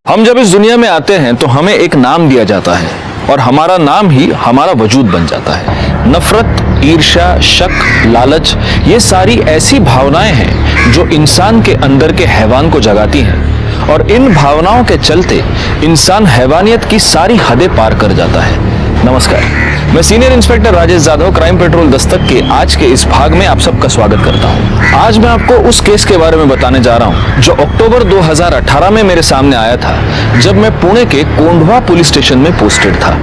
हम जब इस दुनिया में आते हैं तो हमें एक नाम दिया जाता है और हमारा नाम ही हमारा वजूद बन जाता है। नफरत, ईर्ष्या, शक, लालच, ये सारी ऐसी भावनाएं हैं जो इंसान के अंदर के हैवान को जगाती हैं और इन भावनाओं के चलते इंसान हैवानियत की सारी हदें पार कर जाता है। नमस्कार, मैं senior inspector Rajesh Jadhav crime petrol Dastak के आज के इस भाग में आप सबका स्वागत करता हूं। आज मैं आपको उस केस के बारे में बताने जा रहा हूं जो अक्टूबर 2018 में मेरे सामने आया था, जब मैं पुणे के कोंढवा पुलिस स्टेशन में पोस्टेड था।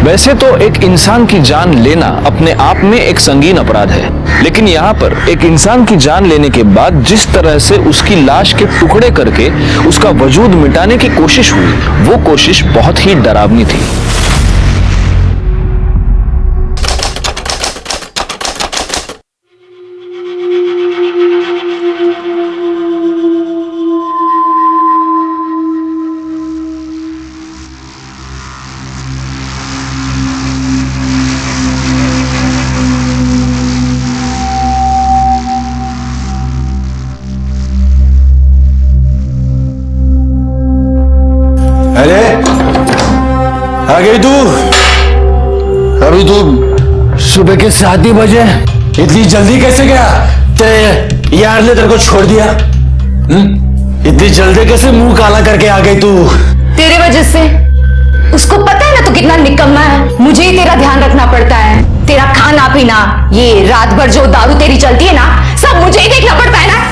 वैसे तो एक इंसान की जान लेना अपने आप में एक संगीन अपराध है, लेकिन यहाँ पर एक इंसान की जान लेने के बाद जिस तरह से उसकी लाश के टुकड़े करके उसका वजूद मिटाने की कोशिश हुई, वो कोशिश बहुत ही डरावनी थी। अरे आ गई तू? अभी तू सुबह के 7 ही बजे, इतनी जल्दी कैसे गया? तेरे यार ने तेरे को छोड़ दिया? इतनी जल्दी कैसे मुंह काला करके आ गई तू? तेरे वजह से। उसको पता है ना तू कितना निकम्मा है। मुझे ही तेरा ध्यान रखना पड़ता है। तेरा खाना पीना, ये रात भर जो दारू तेरी चलती है ना, सब मुझे ही देखना पड़ता है ना।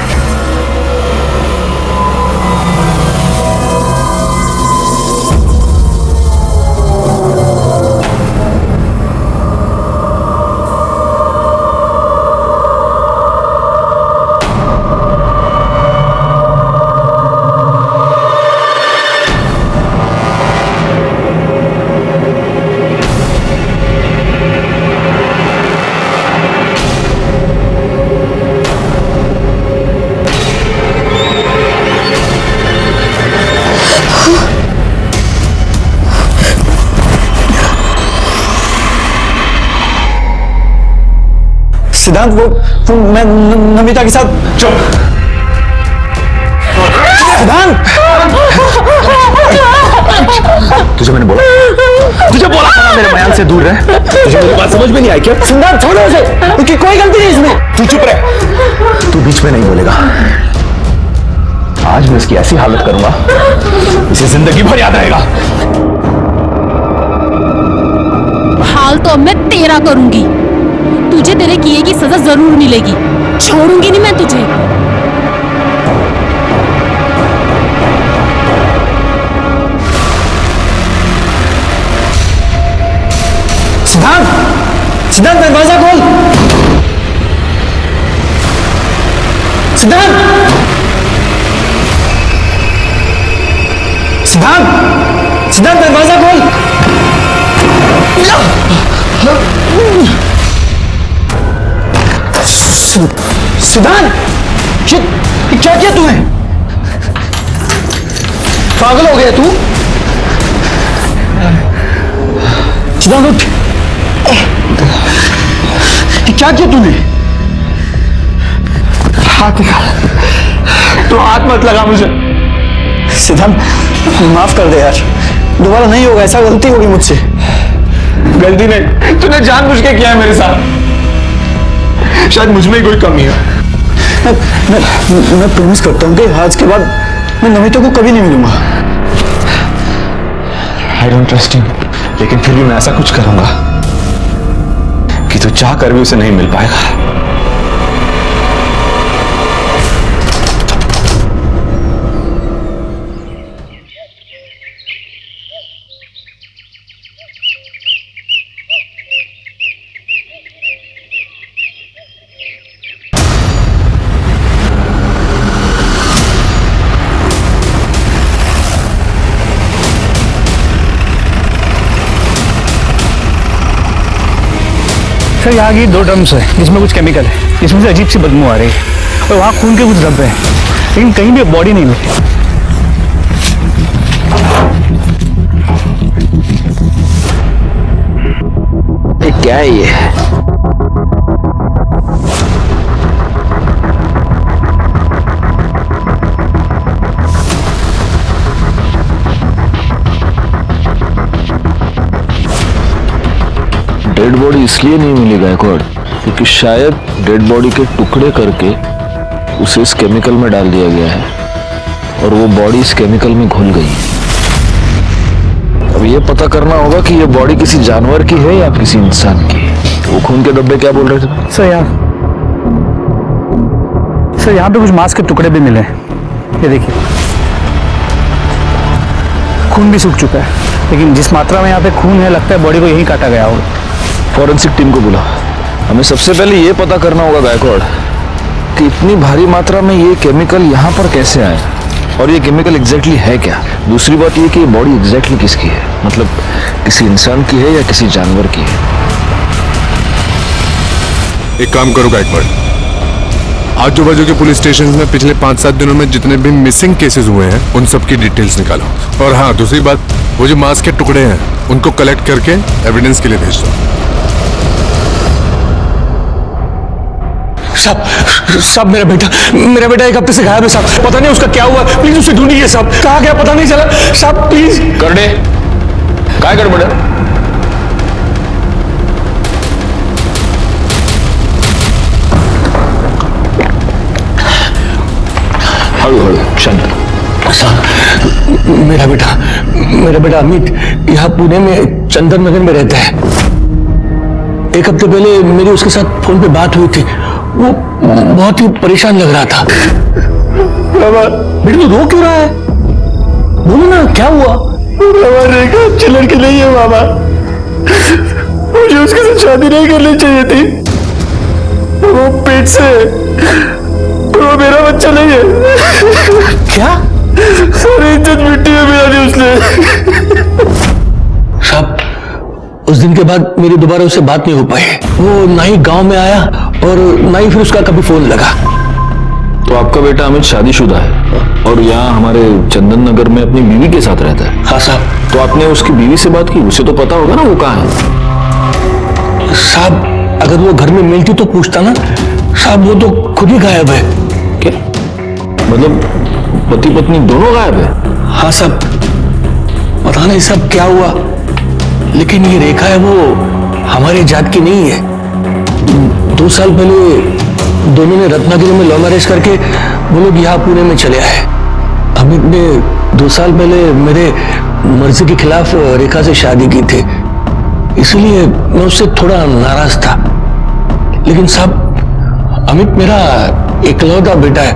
सिद्धांत, वो मैं नमिता के साथ। चुप। सिद्धांत, तुझे मैंने बोला, तुझे बोला था मेरे मयान से दूर रह। तुझे मेरी बात समझ में नहीं आई क्या? सिद्धांत छोड़ो उसे, उसकी कोई गलती नहीं इसमें। तू चुप रह, तू बीच में नहीं बोलेगा। आज मैं इसकी ऐसी हालत करूंगा, इसे जिंदगी भर याद रहेगा। हाल तो अब मैं तेरा करूंगी। तुझे तेरे किए की सजा जरूर मिलेगी। छोड़ूंगी नहीं मैं तुझे। सिद्धांत, सिद्धांत दरवाजा खोल। सिद्धांत, सिद्धांत, सिद्धांत दरवाजा खोल। सिद्धांत, क्या किया तूने? पागल हो गया तू? सिद्धांत उठ। क्या किया तूने? हाथ निकाल। तू हाथ मत लगा मुझे। सिद्धांत, माफ कर दे यार, दोबारा नहीं होगा ऐसा। गलती होगी मुझसे। गलती नहीं, तूने जानबूझ के किया है मेरे साथ। शायद मुझ में ही कोई कमी है। मैं प्रॉमिस करता हूँ कि आज के बाद मैं नमिता को कभी नहीं मिलूंगा। I don't trust you, लेकिन फिर भी मैं ऐसा कुछ करूंगा कि तू चाह कर भी उसे नहीं मिल पाएगा। सर, यहाँ की 2 ड्रम्स है जिसमें कुछ केमिकल है, जिसमें से अजीब सी बदबू आ रही है और वहाँ खून के कुछ धब्बे हैं, लेकिन कहीं भी बॉडी नहीं मिली। क्या है ये? बॉडी इसलिए नहीं मिली गायकवाड़ क्योंकि शायद डेड बॉडी के टुकड़े करके उसे इस केमिकल में डाल दिया गया है और वो बॉडी इस केमिकल में घुल गई। अब ये पता करना होगा कि ये बॉडी किसी जानवर की है या किसी इंसान की। वो खून के डब्बे क्या बोल रहे थे? सर यहाँ पे कुछ मांस के टुकड़े भी मिले हैं। ये देखिए, खून भी सूख चुका है, लेकिन जिस मात्रा में यहाँ पे खून है लगता है बॉडी को यहीं काटा गया होगा। फॉरेंसिक टीम को बुला। हमें सबसे पहले ये पता करना होगा गायकवाड़ कि इतनी भारी मात्रा में ये केमिकल यहाँ पर कैसे आए और ये केमिकल एग्जैक्टली है क्या। दूसरी बात ये कि ये बॉडी एग्जैक्टली किसकी है, मतलब किसी इंसान की है या किसी जानवर की है। एक काम करो गायकवाड़, आजू बाजू के पुलिस स्टेशन में पिछले 5-7 दिनों में जितने भी मिसिंग केसेस हुए हैं उन सब की डिटेल्स निकालो। और हाँ, दूसरी बात, वो जो मांस के टुकड़े हैं उनको कलेक्ट करके एविडेंस के लिए भेज दो। साहब मेरा बेटा एक हफ्ते से गायब है साहब। पता नहीं उसका क्या हुआ, प्लीज उसे ढूंढिए साहब। कहाँ गया पता नहीं चला साहब, प्लीज। करडे काय गडबड आहे? हळू शांत। साहब मेरा बेटा अमित यहाँ पुणे में चंदन नगर में रहता है। एक हफ्ते पहले मेरी उसके साथ फोन पे बात हुई थी। वो बहुत ही परेशान लग रहा था। बेटा तू रो क्यों रहा है? बोलो ना क्या हुआ? रेखा अच्छी लड़की नहीं है मामा, मुझे उसके साथ शादी नहीं करनी चाहिए थी। वो पेट से, वो मेरा बच्चा नहीं है। क्या? सारी इज्जत मिट्टी में मिला दी उसने। साहब उस दिन के बाद मेरी दोबारा उससे बात नहीं हो पाई। वो ना ही गांव में आया और ना ही फिर उसका कभी फोन लगा। तो आपका बेटा अमित शादीशुदा है और यहाँ हमारे चंदन नगर में अपनी बीवी के साथ रहता है। हाँ साहब। तो आपने उसकी बीवी से बात की? उसे तो पता होगा ना वो कहाँ है। साहब अगर वो घर में मिलती तो पूछता ना। साहब वो तो खुद ही गायब है। क्या मतलब पति पत्नी दोनों गायब है? हाँ साहब, पता नहीं सब क्या हुआ, लेकिन ये रेखा है वो हमारे जात की नहीं है। 2 साल पहले दोनों ने रत्नागिरी में लव मैरिज करके वो लोग यहाँ पुणे में चले आए। अमित ने 2 साल पहले मेरे मर्जी के खिलाफ रेखा से शादी की थी, इसलिए मैं उससे थोड़ा नाराज था। लेकिन साहब अमित मेरा इकलौता बेटा है,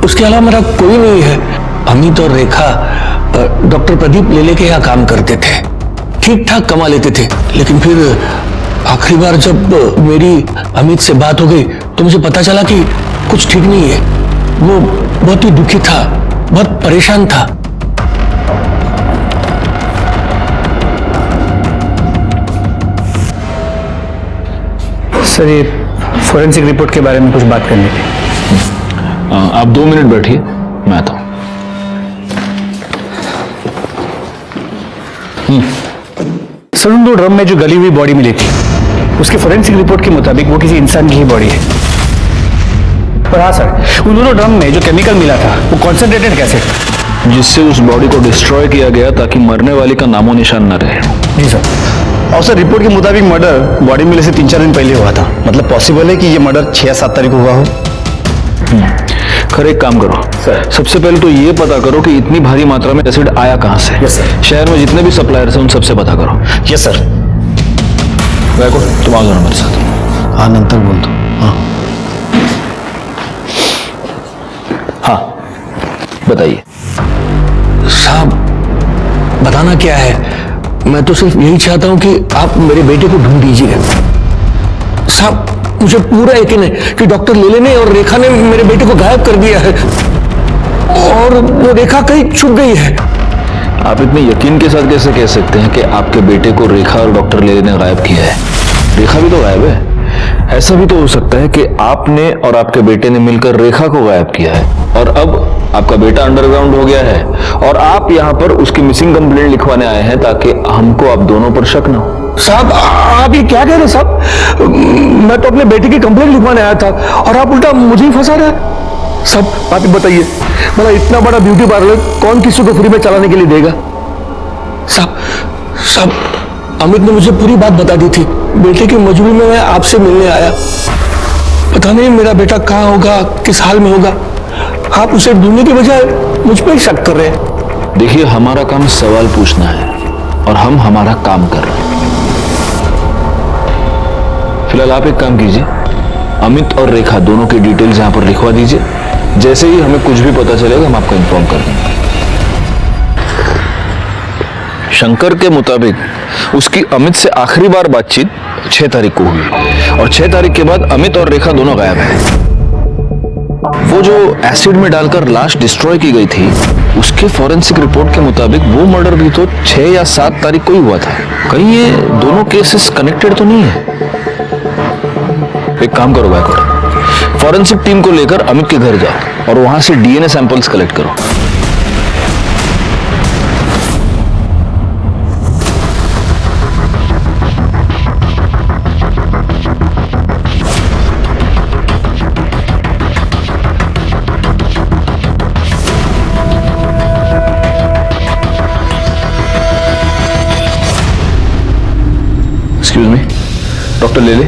उसके अलावा मेरा कोई नहीं है। अमित और रेखा डॉक्टर प्रदीप लेले के यहाँ काम करते थे, ठीक ठाक कमा लेते थे। लेकिन फिर आखिरी बार जब मेरी अमित से बात हो गई तो मुझे पता चला कि कुछ ठीक नहीं है। वो बहुत ही दुखी था, बहुत परेशान था। सर ये फोरेंसिक रिपोर्ट के बारे में कुछ बात करनी थी। आप 2 मिनट बैठिए, मैं आता हूँ। सर उन 2 ड्रम में जो गली हुई बॉडी मिली थी उसके फोरेंसिक रिपोर्ट के मुताबिक वो किसी इंसान की ही बॉडी है। और हाँ सर, उन दोनों ड्रम में जो केमिकल मिला था वो कॉन्सेंट्रेटेड एसिड था, जिससे उस बॉडी को डिस्ट्रॉय किया गया ताकि मरने वाली का नामो निशान न रहे। जी सर। और सर रिपोर्ट के मुताबिक मर्डर बॉडी मिलने से 3-4 दिन पहले हुआ था। मतलब पॉसिबल है कि ये मर्डर 6 या 7 तारीख को हुआ हो। खैर एक काम करो सर, सबसे पहले तो ये पता करो कि इतनी भारी मात्रा में एसिड आया कहाँ से। Yes sir. शहर में जितने भी सप्लायर्स हैं उन सबसे पता करो। Yes sir. गायकवाड़ तुम आ जाओ मेरे साथ। हाँ नंतर बोल दो। हाँ बताइए। साहब बताना क्या है, मैं तो सिर्फ यही चाहता हूं कि आप मेरे बेटे को ढूंढ दीजिए। साहब मुझे पूरा यकीन है कि डॉक्टर लेले ने और रेखा ने मेरे बेटे को गायब कर दिया है और वो रेखा कहीं छुप गई है। आप इतने यकीन के साथ कैसे कह सकते हैं कि आपके बेटे को रेखा और डॉक्टर लेले ने गायब किया है? रेखा भी तो गायब है। ऐसा भी तो हो सकता है कि आपने और आपके बेटे ने मिलकर रेखा को गायब किया है और अब आपका बेटा अंडरग्राउंड हो गया है और आप यहाँ पर उसकी मिसिंग कंप्लेंट लिखवाने आए हैं ताकि हमको आप दोनों पर शक न हो। साहब आप ये क्या कह रहे हैं साहब? मैं तो अपने बेटे की कंप्लेंट लिखवाने आया था और आप उल्टा मुझे ही फंसा रहे हैं। सब आप बताइए, मतलब इतना बड़ा ब्यूटी पार्लर कौन किसी को फ्री में चलाने के लिए देगा? साहब अमित ने मुझे पूरी बात बता दी थी। बेटे की मजबूरी में मैं आपसे मिलने आया। पता नहीं मेरा बेटा कहाँ होगा, किस हाल में होगा। आप उसे ढूंढने के बजाय मुझ पर ही शक कर रहे हैं। देखिए, हमारा काम सवाल पूछना है और हम हमारा काम कर रहे हैं। फिलहाल आप एक काम कीजिए, अमित और रेखा दोनों की डिटेल्स यहां पर लिखवा दीजिए। जैसे ही हमें कुछ भी पता चलेगा हम आपको इन्फॉर्म कर देंगे। शंकर के मुताबिक उसकी अमित से आखिरी बार बातचीत 6 तारीख को हुई और 6 तारीख के बाद अमित और रेखा दोनों गायब हैं। वो जो एसिड में डालकर लाश डिस्ट्रॉय की गई थी, उसके फॉरेंसिक रिपोर्ट के मुताबिक वो मर्डर भी तो 6 या 7 तारीख को ही हुआ था। कहीं ये दोनों केसेस कनेक्टेड तो नहीं है? एक काम करो गायकवाड़, फॉरेंसिक टीम को लेकर अमित के घर जाओ और वहां से डीएनए सैंपल्स कलेक्ट करो। एक्सक्यूज मी, डॉक्टर ले ले।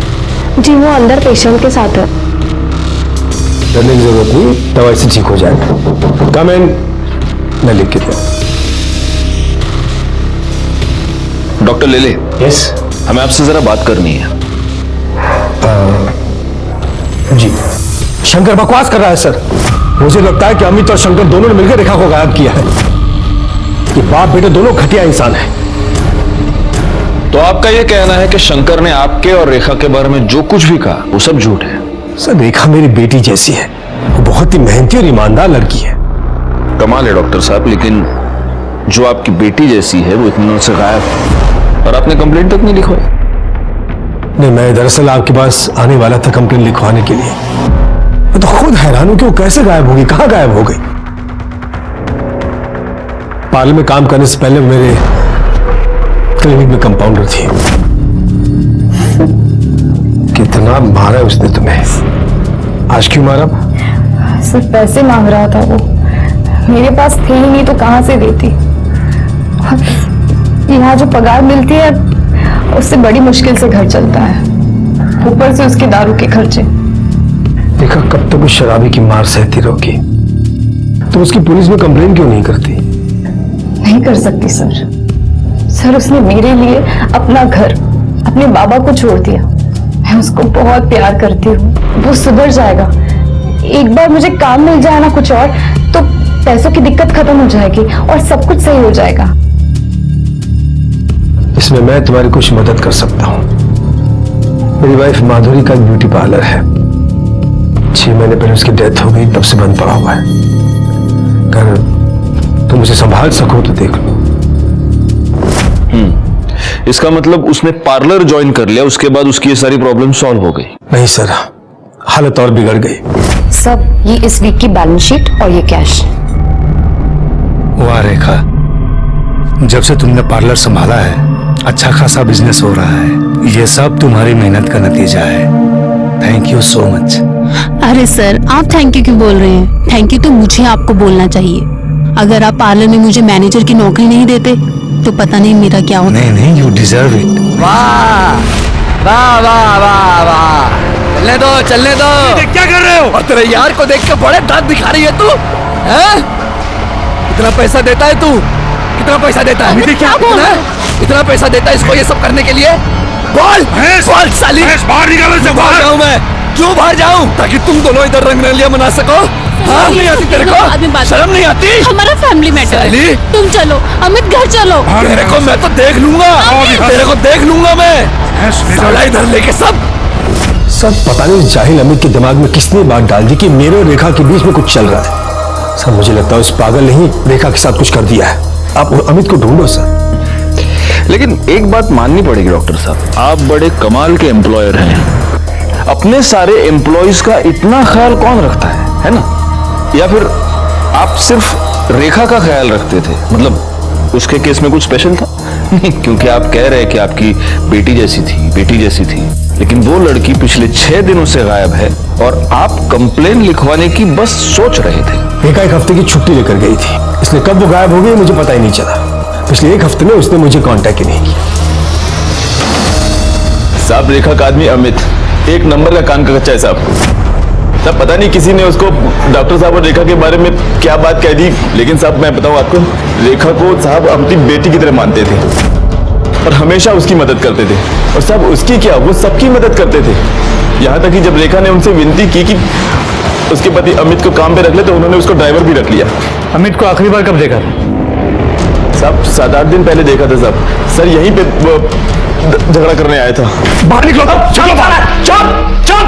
जी वो अंदर पेशेंट के साथ है। डरने की जरूरत नहीं, दवाई से ठीक हो जाएगा। कम इन, मैं लिख के दिया। डॉक्टर ले ले। यस हमें आपसे जरा बात करनी है। जी। शंकर बकवास कर रहा है सर। मुझे लगता है कि अमित और शंकर दोनों ने मिलकर रेखा को गायब किया है। ये बाप बेटे दोनों घटिया इंसान हैं। तो आपका यह कहना है कि शंकर ने आपके और रेखा के बारे में जो कुछ भी कहा वो सब झूठ है? सर रेखा मेरी बेटी जैसी है, वो बहुत ही मेहनती और ईमानदार लड़की है। कमाल है डॉक्टर साहब, लेकिन जो आपकी बेटी जैसी है वो इतने दिनों से गायब है और आपने कंप्लेंट तक नहीं लिखवाई। नहीं, मैं दरअसल आपके पास आने वाला था कंप्लेंट लिखवाने के लिए। मैं तो खुद हैरान हूं कि वो कैसे गायब होगी, कहां गायब हो गई। पार्लर में काम करने से पहले मेरे क्लिनिक में कंपाउंडर थी। कितना मारा उसने तुम्हें? आज क्यों मारा? सिर्फ पैसे मांग रहा था वो, मेरे पास थे ही नहीं तो कहां से देती। यहाँ जो पगार मिलती है उससे बड़ी मुश्किल से घर चलता है, ऊपर से उसके दारू के खर्चे। देखा, कब तक उस शराबी की मार सहती रहोगी? तुम उसकी पुलिस में कंप्लेन क्यों नहीं करती? नहीं कर सकती सर। सर उसने मेरे लिए अपना घर, अपने बाबा को छोड़ दिया। मैं उसको बहुत प्यार करती हूँ, वो सुधर जाएगा। एक बार मुझे काम मिल जाए ना कुछ और, तो पैसों की दिक्कत खत्म हो जाएगी और सब कुछ सही हो जाएगा। इसमें मैं तुम्हारी कुछ मदद कर सकता हूँ। मेरी वाइफ माधुरी का एक ब्यूटी पार्लर है। 6 महीने पहले उसकी डेथ हो गई, तब से बंद पड़ा हुआ है। अगर तुम मुझे संभाल सको तो देख लो। इसका मतलब उसने पार्लर ज्वाइन कर लिया, उसके बाद उसकी ये सारी प्रॉब्लम सॉल्व हो गई? नहीं सर, हालत और बिगड़ गई। सब ये इस वीक की बैलेंस शीट और ये कैश। वाह रेखा, जब से तुमने पार्लर संभाला है अच्छा खासा बिजनेस हो रहा है। ये सब तुम्हारी मेहनत का नतीजा है। Thank you so much. अरे सर, आप थैंक यू क्यों बोल रहे हैं? थैंक यू तो मुझे आपको बोलना चाहिए। अगर आप पार्लर में मुझे मैनेजर की नौकरी नहीं देते तो पता नहीं मेरा क्या होता। नहीं नहीं, यू डिजर्व इट। वाह वाह वाह वाह वाह, चलने दो चलने दो। क्या कर रहे हो? और तेरे यार को देख के बड़े दांत दिखा रही है तू, हैं? कितना पैसा देता है तू? कितना पैसा देता है? इतना पैसा देता है इसको ये सब करने के लिए? बोल बोल साली, बाहर निकालो से। बाहर जाऊं मैं? क्यों बाहर जाऊं? ताकि तुम दोनों इधर रंगरलिया मना सको। हाँ, नहीं आती तेरे को? शर्म नहीं आती? हमारा फैमिली मैटर है। तुम चलो अमित, घर चलो। तेरे को मैं तो देख लूंगा, तेरे को देख लूंगा मैं। साला इधर लेके सब पता नहीं जाहिल अमित के दिमाग में किसने बात डाल दी कि मेरे और रेखा के बीच में कुछ चल रहा है। सर मुझे लगता है उस पागल ने ही रेखा के साथ कुछ कर दिया है। आप अमित को ढूंढो सर। लेकिन एक बात माननी पड़ेगी डॉक्टर साहब, आप बड़े कमाल के एम्प्लॉयर हैं। अपने सारे एम्प्लॉयज का इतना ख्याल कौन रखता है ना? या फिर आप सिर्फ रेखा का ख्याल रखते थे? मतलब उसके केस में कुछ स्पेशल था? नहीं, क्योंकि आप कह रहे हैं कि आपकी बेटी जैसी थी, लेकिन वो लड़की पिछले 6 दिनों से गायब है और आप कंप्लेन लिखवाने की बस सोच रहे थे। रेखा 1 हफ्ते की छुट्टी लेकर गई थी, इसलिए कब वो गायब हो गई मुझे पता ही नहीं चला। पिछले 1 हफ्ते में उसने मुझे कांटेक्ट ही नहीं किया। साहब रेखा का आदमी अमित एक नंबर का कान का कच्चा है साहब। तब पता नहीं किसी ने उसको डॉक्टर साहब और रेखा के बारे में क्या बात कह दी, लेकिन साहब मैं बताऊं आपको, रेखा को साहब अपनी बेटी की तरह मानते थे और हमेशा उसकी मदद करते थे। और साहब उसकी क्या, वो सबकी मदद करते थे। यहाँ तक कि जब रेखा ने उनसे विनती की कि उसके पति अमित को काम पे रख ले तो उन्होंने उसको ड्राइवर भी रख लिया। अमित को आखिरी बार कब देखा? साहब 7-8 दिन पहले देखा था साहब। सर यहीं पे वो झगड़ा करने आया था। बाहर निकलो, चलो बाहर, चुप चुप,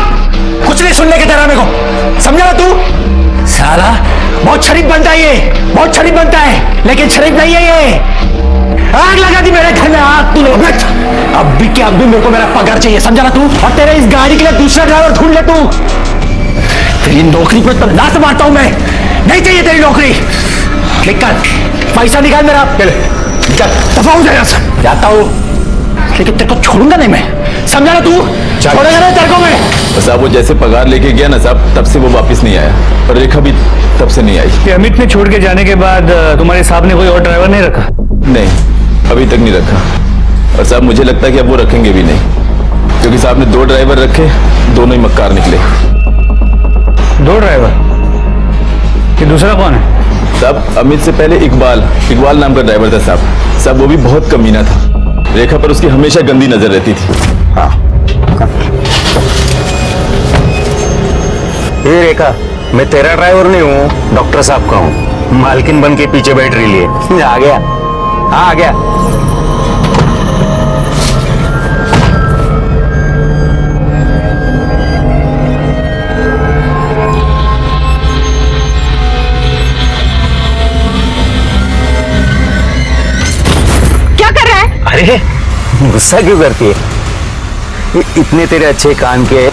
कुछ नहीं सुनने के तेरा मेरे को, समझा ना तू? साला बहुत शरीफ बनता है ये, बहुत शरीफ बनता है, लेकिन शरीफ नहीं है ये। आग लगा दी मेरे घर में, आग तूने। अब भी क्या, अब भी मेरे को मेरा पगार चाहिए, समझा ना तू? और तेरे इस गाड़ी के लिए दूसरा ड्राइवर ढूंढ ले तू। तेरी नौकरी पर तो लात मारता हूं मैं, नहीं चाहिए तेरी नौकरी। निकल, पैसा निकाल मेरा, निकल, दफा हो जाएगा सर। जाता हूं, लेकिन तेरे को छोड़ूंगा नहीं मैं, समझा ना तू? छोड़ेगा नहीं तेरे को मैं। तो साहब वो जैसे पगार लेके गया ना साहब, तब से वो वापस नहीं आया और रेखा भी तब से नहीं आई। कि अमित ने छोड़ के जाने के बाद तुम्हारे साहब ने कोई और ड्राइवर नहीं रखा? नहीं, अभी तक नहीं रखा। और साहब मुझे लगता है कि अब वो रखेंगे भी नहीं, क्योंकि साहब ने 2 ड्राइवर रखे, दोनों ही मक्कार निकले। 2 ड्राइवर? कि दूसरा कौन है? साहब अमित से पहले इकबाल नाम का ड्राइवर था साहब। साहब वो भी बहुत कमीना था, रेखा पर उसकी हमेशा गंदी नजर रहती थी। हाँ, ये रेखा, मैं तेरा ड्राइवर नहीं हूँ, डॉक्टर साहब का हूँ। मालकिन बन के पीछे बैठ रही है। आ गया, आ गया। क्या कर रहा है? अरे गुस्सा क्यों करती है? इतने तेरे अच्छे कान के।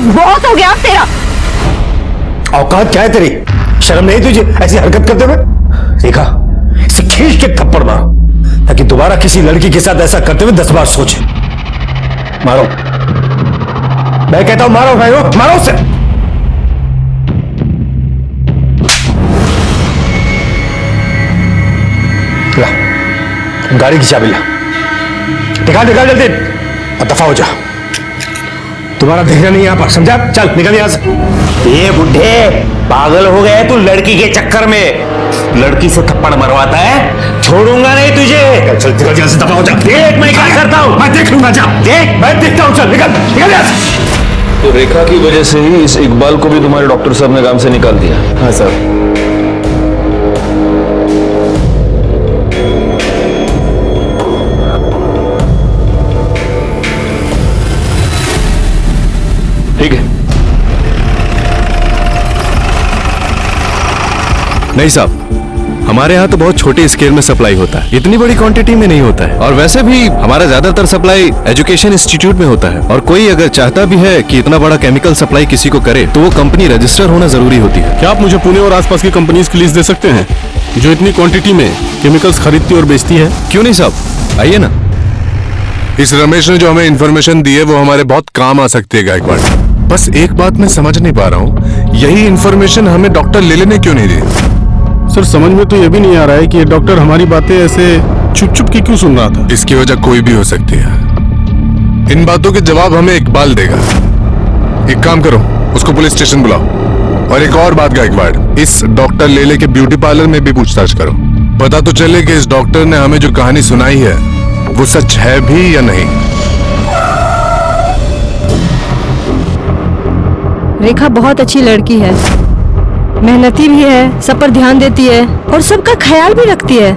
बहुत हो गया तेरा। औकात क्या है तेरी? शर्म नहीं तुझे ऐसी हरकत करते हुए? देखा, इसे खींच के थप्पड़ मारो ताकि दोबारा किसी लड़की के साथ ऐसा करते हुए 10 बार सोचे। मारो, मैं कहता हूं मारो भाई, मारो उसे। ला, गाड़ी की चाबी ला, निकाल निकाल जल्दी और दफा हो जा। तुम्हारा देखना नहीं यहां पर, समझा? चल निकल यहां से। ये बुढ़े पागल हो गए तू लड़की के चक्कर में। लड़की से थप्पड़ मरवाता है, छोड़ूंगा नहीं तुझे। चल निकल यहां से, दफा हो जा। देख मैं क्या करता हूं, मैं देख लूंगा। जा देख, मैं देखता हूं। चल निकल निकल यहां से। तो रेखा की वजह से ही इस इकबाल को भी तुम्हारे डॉक्टर साहब ने काम से निकाल दिया? हाँ साहब। ठीक है। नहीं साहब, हमारे यहाँ तो बहुत छोटे स्केल में सप्लाई होता है, इतनी बड़ी क्वांटिटी में नहीं होता है। और वैसे भी हमारा ज्यादातर सप्लाई एजुकेशन इंस्टीट्यूट में होता है। और कोई अगर चाहता भी है कि इतना बड़ा केमिकल सप्लाई किसी को करे तो वो कंपनी रजिस्टर होना जरूरी होती है। क्या आप मुझे पुणे और आसपास की कंपनीज की लिस्ट दे सकते हैं जो इतनी क्वांटिटी में केमिकल्स खरीदती और बेचती है? क्यों नहीं साहब, आइए ना। इस रमेश ने जो हमें इन्फॉर्मेशन दी है वो हमारे बहुत काम आ सकती है गायकवाड़। बस एक बात मैं समझ नहीं पा रहा हूँ, यही इन्फॉर्मेशन हमें डॉक्टर लेले ने क्यों नहीं दी? सर समझ में तो ये भी नहीं आ रहा है कि ये डॉक्टर हमारी बातें ऐसे चुप चुप की क्यों सुन रहा था। इसकी वजह कोई भी हो सकती है। इन बातों के जवाब हमें इकबाल देगा। एक काम करो, उसको पुलिस स्टेशन बुलाओ। और एक और बात गायकवाड़, इस डॉक्टर लेले के ब्यूटी पार्लर में भी पूछताछ करो। पता तो चले कि इस डॉक्टर ने हमें जो कहानी सुनाई है वो सच है भी या नहीं। रेखा बहुत अच्छी लड़की है, मेहनती भी है, सब पर ध्यान देती है और सबका ख्याल भी रखती है।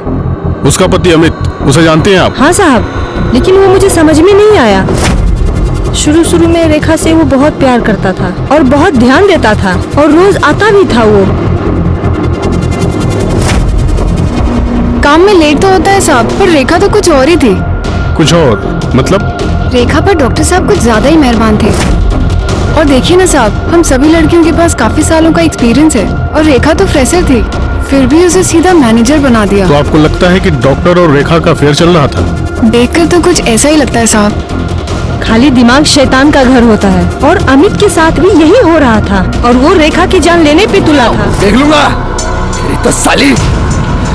उसका पति अमित, उसे जानते हैं आप? हाँ साहब, लेकिन वो मुझे समझ में नहीं आया। शुरू में रेखा से वो बहुत प्यार करता था और बहुत ध्यान देता था और रोज आता भी था। वो काम में लेट तो होता है साहब, पर रेखा तो कुछ और ही थी। कुछ और मतलब? रेखा पर डॉक्टर साहब कुछ ज्यादा ही मेहरबान थे। और देखिए ना साहब, हम सभी लड़कियों के पास काफी सालों का एक्सपीरियंस है और रेखा तो फ्रेशर थी, फिर भी उसे सीधा मैनेजर बना दिया। तो आपको लगता है कि डॉक्टर और रेखा का अफेयर चल रहा था? देखकर तो कुछ ऐसा ही लगता है साहब। खाली दिमाग शैतान का घर होता है और अमित के साथ भी यही हो रहा था और वो रेखा की जान लेने पे तुला था। देख लूंगा। तेरी तो साली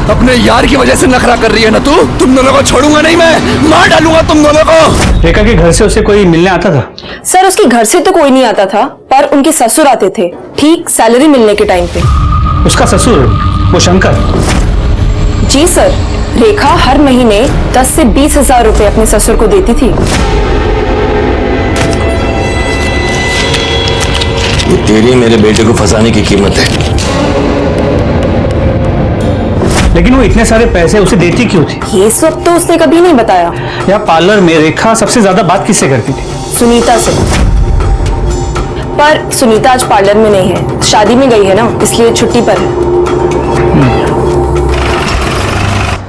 अपने यार की वजह से नखरा कर रही है ना तू। तुम दोनों को छोड़ूंगा नहीं मैं, मार डालूंगा तुम दोनों को। रेखा के घर से उसे कोई मिलने आता था? सर उसके घर से तो कोई नहीं आता था, पर उनके ससुर आते थे ठीक सैलरी मिलने के टाइम पे। उसका ससुर वो शंकर? जी सर, रेखा हर महीने 10 से 20 हजार रुपए अपने ससुर को देती थी। ये तेरी मेरे बेटे को फंसाने की कीमत है। लेकिन वो इतने सारे पैसे उसे देती क्यों थी? ये सब तो उसने कभी नहीं बताया। या पार्लर में रेखा सबसे ज्यादा बात किससे करती थी? सुनीता से। पर सुनीता आज पार्लर में नहीं है, शादी में गई है ना, इसलिए छुट्टी पर है।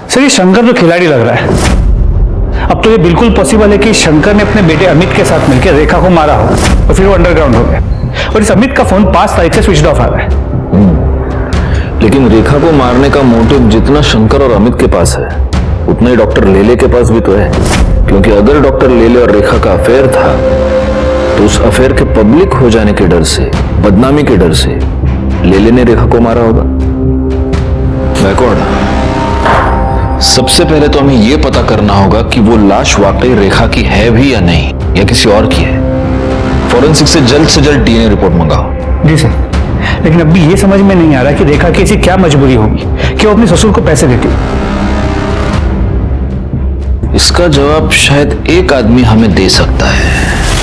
सर ये शंकर तो खिलाड़ी लग रहा है। अब तो ये बिल्कुल पॉसिबल है कि शंकर ने अपने बेटे अमित के साथ मिलकर रेखा को मारा हो और फिर वो अंडरग्राउंड हो गया। और इस अमित का फोन 5 तारीख से स्विच ऑफ आ रहा है। लेकिन रेखा को मारने का मोटिव जितना शंकर और अमित के पास है, उतना ही डॉक्टर लेले के पास भी तो है। क्योंकि अगर डॉक्टर लेले और रेखा का अफेयर था, तो उस अफेयर के पब्लिक हो जाने के डर से, बदनामी के डर से लेले ने रेखा को मारा होगा। बैकवर्ड, सबसे पहले तो हमें यह पता करना होगा कि वो लाश वाकई रेखा की है भी या नहीं, या किसी और की है। फॉरेंसिक से जल्द डीएनए रिपोर्ट मंगाओ। जी सर, लेकिन अभी ये समझ में नहीं आ रहा कि रेखा की ऐसी क्या मजबूरी होगी कि वो अपने ससुर को पैसे देती। इसका जवाब शायद एक आदमी हमें दे सकता है।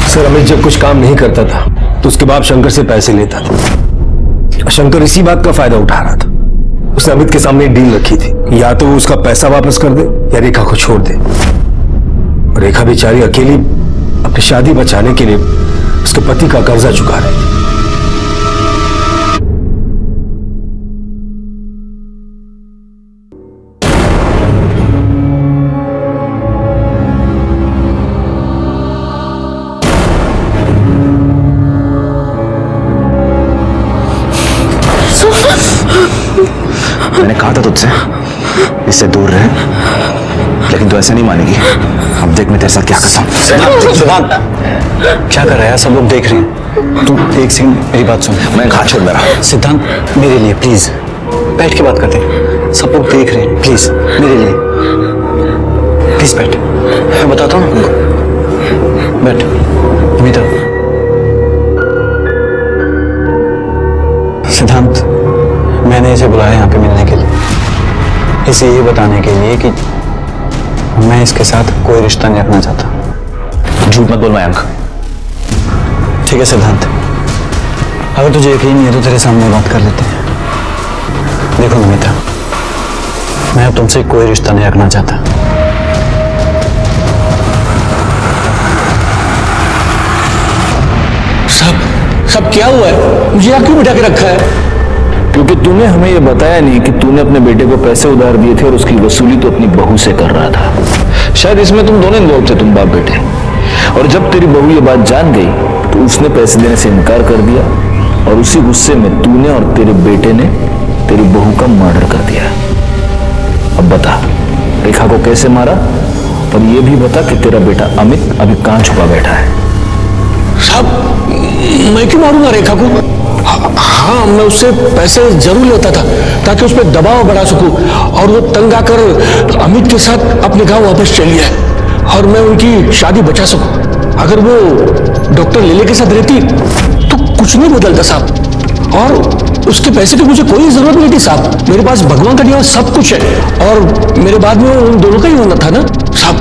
सर अमित जब कुछ काम नहीं करता था तो उसके बाप शंकर से पैसे लेता था। शंकर इसी बात का फायदा उठा रहा था। उसने अमित के सामने एक डील रखी थी, या तो वो उसका पैसा वापस कर दे या रेखा को छोड़ दे। रेखा बेचारी अकेली अपनी शादी बचाने के लिए उसके पति का कर्जा चुका रही थी। मैंने कहा था तुझसे इससे दूर रहे, लेकिन तू ऐसे नहीं मानेगी। अब देख मैं तेरे साथ क्या करता हूँ। सिद्धांत क्या कर रहा है? सब लोग देख रहे हैं। तू एक सेकंड मेरी बात सुन। मैं हाथ छोड़ मेरा। सिद्धांत मेरे लिए प्लीज बैठ के बात करते हैं। सब लोग देख रहे हैं, प्लीज मेरे लिए प्लीज बैठ। मैं बताता हूँ, बैठ। अमिता, सिद्धांत मैंने इसे बुलाया यहाँ पे मिलने के लिए, इसे ये बताने के लिए कि मैं इसके साथ कोई रिश्ता नहीं रखना चाहता। झूठ मत बोल मयंक। ठीक है सिद्धांत, अगर तुझे यकीन नहीं है तो तेरे सामने बात कर लेते हैं। देखो नमिता, मैं अब तुमसे कोई रिश्ता नहीं रखना चाहता। सब क्या हुआ है? मुझे यहाँ क्यों बिठा के रखा है? क्योंकि तूने हमें यह बताया नहीं कि तूने अपने बेटे को पैसे उधार दिए थे और उसकी वसूली तो अपनी बहू से कर रहा था। शायद इसमें तुम दोनों इन्वॉल्व थे, तुम बाप बेटे। और जब तेरी बहू ये बात जान गई तो उसने पैसे देने से इनकार कर दिया, और उसी गुस्से में तूने और तेरे बेटे ने तेरी बहू का मर्डर कर दिया। अब बता, रेखा को कैसे मारा, और ये भी बता कि तेरा बेटा अमित अभी कहां छुपा बैठा है। साहब मैं क्यों मारूंगा रेखा को? हाँ, मैं उससे पैसे जरूर लेता था ताकि उस पर दबाव बढ़ा सकूं, और वो तंग आकर अमित के साथ अपने गांव वापस चली है और मैं उनकी शादी बचा सकूं। अगर वो डॉक्टर लेले के साथ रहती तो कुछ नहीं बदलता साहब, और उसके पैसे की मुझे कोई जरूरत नहीं थी साहब। मेरे पास भगवान का दिया सब कुछ है, और मेरे बाद में उन दोनों का ही होना था ना साहब।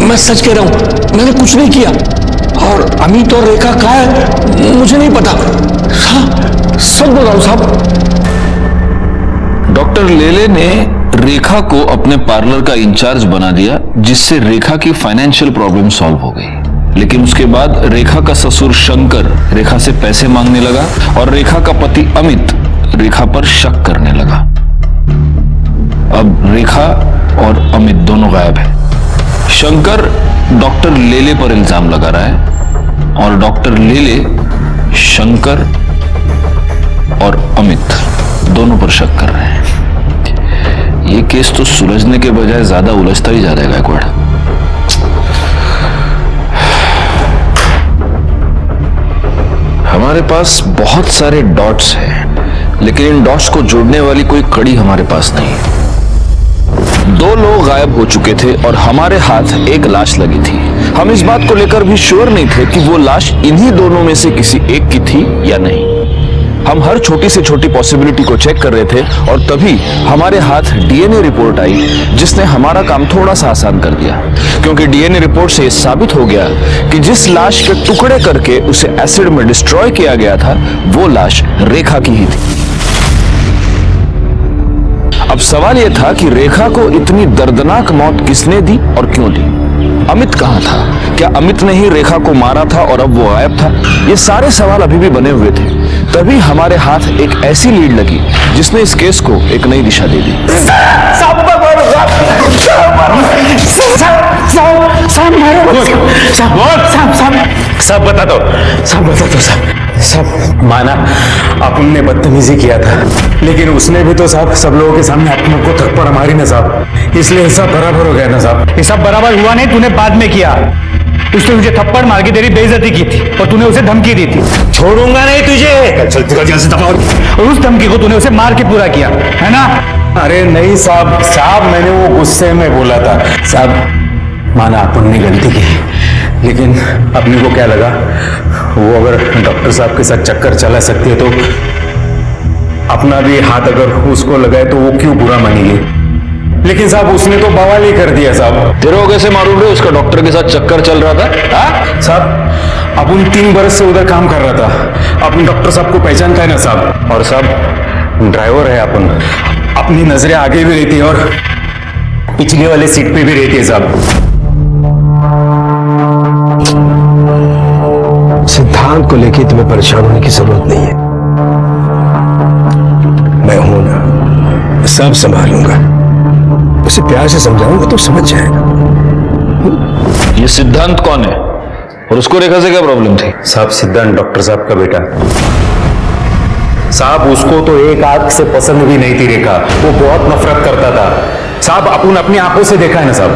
मैं सच कह रहा हूं, मैंने कुछ नहीं किया, और अमित और रेखा कहाँ है मुझे नहीं पता। सब बोल रहा हूं साहब। डॉक्टर लेले ने रेखा को अपने पार्लर का इंचार्ज बना दिया, जिससे रेखा की फाइनेंशियल प्रॉब्लम सॉल्व हो गई। लेकिन उसके बाद रेखा का ससुर शंकर रेखा से पैसे मांगने लगा, और रेखा का पति अमित रेखा पर शक करने लगा। अब रेखा और अमित दोनों गायब है। शंकर डॉक्टर लेले पर इल्जाम लगा रहा है, और डॉक्टर लेले शंकर और अमित दोनों पर शक कर रहे हैं। ये केस तो सुलझने के बजाय ज्यादा उलझता ही जा रहा है गायकवाड़। हमारे पास बहुत सारे डॉट्स हैं, लेकिन इन डॉट्स को जोड़ने वाली कोई कड़ी हमारे पास नहीं है। 2 लोग गायब हो चुके थे और हमारे हाथ एक लाश लगी थी। हम इस बात को लेकर भी श्योर नहीं थे कि वो लाश इन्हीं दोनों में से किसी एक की थी या नहीं। हम हर छोटी से छोटी पॉसिबिलिटी को चेक कर रहे थे और तभी हमारे हाथ डीएनए रिपोर्ट आई, जिसने हमारा काम थोड़ा सा आसान कर दिया, क्योंकि डीएनए रिपोर्ट से साबित हो गया कि जिस लाश के टुकड़े करके उसे एसिड में डिस्ट्रॉय किया गया था वो लाश रेखा की ही थी। अब सवाल यह था कि रेखा को इतनी दर्दनाक मौत किसने दी और क्यों दी? अमित कहां था? क्या अमित ने ही रेखा को मारा था और अब वो गायब था? ये सारे सवाल अभी भी बने हुए थे। तभी हमारे हाथ एक ऐसी लीड लगी जिसने इस केस को एक नई दिशा दे दी। सब बता दो सब माना अपन ने बदतमीजी किया था, लेकिन उसने भी तो साहब सब लोगों के सामने अपने को थप्पड़ मारी ना साहब, इसलिए सब बराबर हो गया ना साहब। ये सब बराबर हुआ नहीं, तूने बाद में किया। उसने तुझे थप्पड़ मार के तेरी बेइज्जती की थी और तूने उसे धमकी दी थी, छोड़ूंगा नहीं तुझे, और उस धमकी को तूने उसे मार के पूरा किया, है ना? अरे नहीं साहब मैंने वो गुस्से में बोला था साहब। माना अपन ने गलती की, लेकिन अपने को क्या लगा वो अगर डॉक्टर साहब के साथ चक्कर चला सकती है तो अपना भी हाथ अगर उसको लगाए तो वो क्यों बुरा मानेगी। लेकिन साहब उसने तो बवाल ही कर दिया साहब। तेरे को कैसे मालूम रे उसका डॉक्टर के साथ चक्कर चल रहा था? साहब अपन 3 बरस से उधर काम कर रहा था, अपन डॉक्टर साहब को पहचानता है ना साहब। और साहब ड्राइवर है अपन, अपनी नजरें आगे भी रहती है और पिछले वाले सीट पे भी रहती है साहब। सिद्धांत को लेकर तुम्हें परेशान होने की जरूरत नहीं है, मैं हूं ना, सब संभालूंगा। उसे प्यार से समझाऊंगा तो समझ जाएगा। ये सिद्धांत कौन है और उसको रेखा से क्या प्रॉब्लम थी? साहब सिद्धांत डॉक्टर साहब का बेटा साहब, उसको तो एक आंख से पसंद भी नहीं थी रेखा, वो बहुत नफरत करता था साहब। अपन अपनी आंखों से देखा है ना साहब।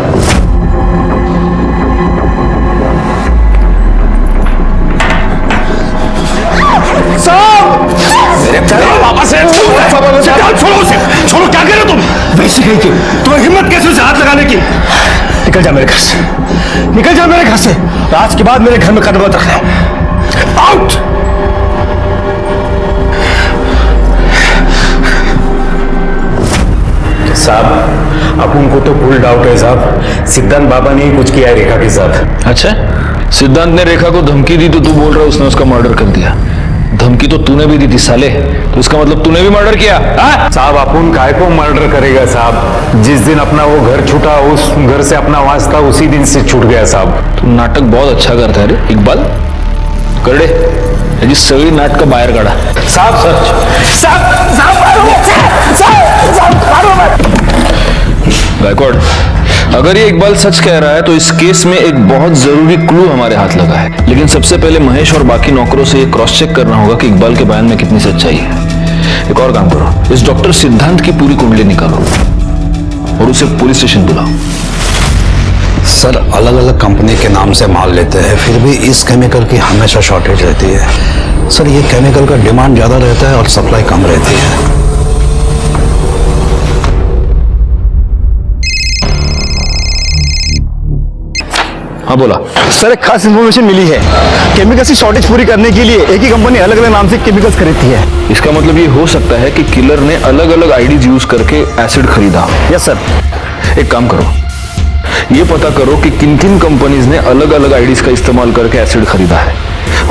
छोड़ो, क्या कर रहे हो तुम? वैसे कहीं की तुम्हें हिम्मत कैसे उसे हाथ लगाने की? निकल जा मेरे घर से, निकल जा मेरे घर से। आज के बाद मेरे घर में कदम मत रखना। आउट। साहब अपन को तो फुल डाउट है साहब, सिद्धांत बाबा ने ही कुछ किया है रेखा के साथ। अच्छा, सिद्धांत ने रेखा को धमकी दी तो तू बोल रहा है उसने उसका मर्डर कर दिया? धमकी तो तूने भी दी थी साले, तो इसका मतलब तूने भी मर्डर किया? साहब अपन काय को मर्डर करेगा साहब? जिस दिन अपना वो घर छूटा, उस घर से अपना वास्ता उसी दिन से छूट गया साहब। तू नाटक बहुत अच्छा करता है रे इकबाल, करडे याची सगळी नाटक बाहेर काढा। साहब गायकवाड़, अगर ये इकबाल सच कह रहा है तो इस केस में एक बहुत जरूरी क्लू हमारे हाथ लगा है। लेकिन सबसे पहले महेश और बाकी नौकरों से ये क्रॉस चेक करना होगा कि इकबाल के बयान में कितनी सच्चाई है। एक और काम करो, इस डॉक्टर सिद्धांत की पूरी कुंडली निकालो और उसे पुलिस स्टेशन बुलाओ। सर अलग अलग कंपनी के नाम से माल लेते हैं, फिर भी इस केमिकल की हमेशा शॉर्टेज रहती है। सर ये केमिकल का डिमांड ज्यादा रहता है और सप्लाई कम रहती है। हाँ बोला सर, एक खास इन्फॉर्मेशन मिली है। केमिकल्स की शॉर्टेज पूरी करने के लिए एक ही कंपनी अलग अलग नाम से केमिकल्स खरीदती है। इसका मतलब ये हो सकता है कि किलर ने अलग अलग आईडीज यूज करके एसिड खरीदा। Yes sir. एक काम करो, ये पता करो कि किन किन कंपनीज ने अलग अलग आईडीज का इस्तेमाल करके एसिड खरीदा है,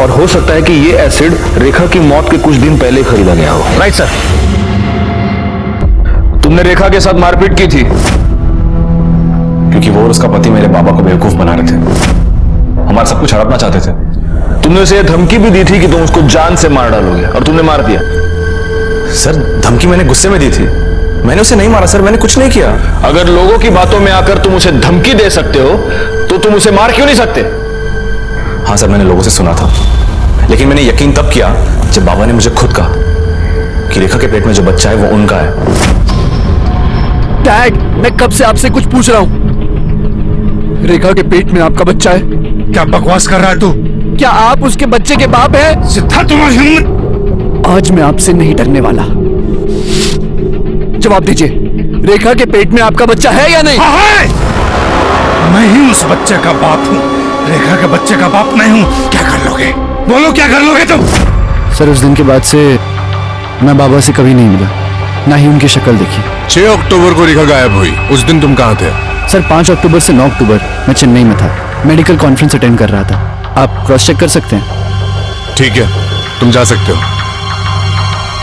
और हो सकता है कि ये एसिड रेखा की मौत के कुछ दिन पहले खरीदा गया हो। Right sir. तुमने रेखा के साथ मारपीट की थी क्योंकि वो और उसका पति मेरे बाबा को बेवकूफ बना रहे थे, हमारा सब कुछ हड़पना चाहते थे। तुमने उसे यह धमकी भी दी थी कि तुम उसको जान से मार डालोगे, और तुमने मार दिया। सर धमकी मैंने गुस्से में दी थी, मैंने उसे नहीं मारा सर, मैंने कुछ नहीं किया। अगर लोगों की बातों में आकर तुम उसे धमकी दे सकते हो तो तुम उसे मार क्यों नहीं सकते? हाँ सर, मैंने लोगों से सुना था, लेकिन मैंने यकीन तब किया जब बाबा ने मुझे खुद कहा कि रेखा के पेट में जो बच्चा है वो उनका है। डैड, मैं कब से आपसे कुछ पूछ रहा हूं। रेखा के पेट में आपका बच्चा है? क्या बकवास कर रहा है तू? क्या आप उसके बच्चे के बाप हैं? सिद्धार्थ, तुम्हारी हिम्मत। आज मैं आपसे नहीं डरने वाला। जवाब दीजिए, रेखा के पेट में आपका बच्चा है या नहीं? हाँ है। मैं ही उस बच्चे का बाप हूँ, रेखा के बच्चे का बाप मैं हूँ। क्या कर लोगे? बोलो क्या कर लोगे तुम? सर उस दिन के बाद से मैं बाबा से कभी नहीं मिला, ना ही उनकी शक्ल देखी। 6 अक्टूबर को रेखा गायब हुई, उस दिन तुम कहाँ थे? सर 5 अक्टूबर से 9 अक्टूबर मैं चेन्नई में था, मेडिकल कॉन्फ्रेंस अटेंड कर रहा था। आप क्रॉस चेक कर सकते हैं। ठीक है, तुम जा सकते हो।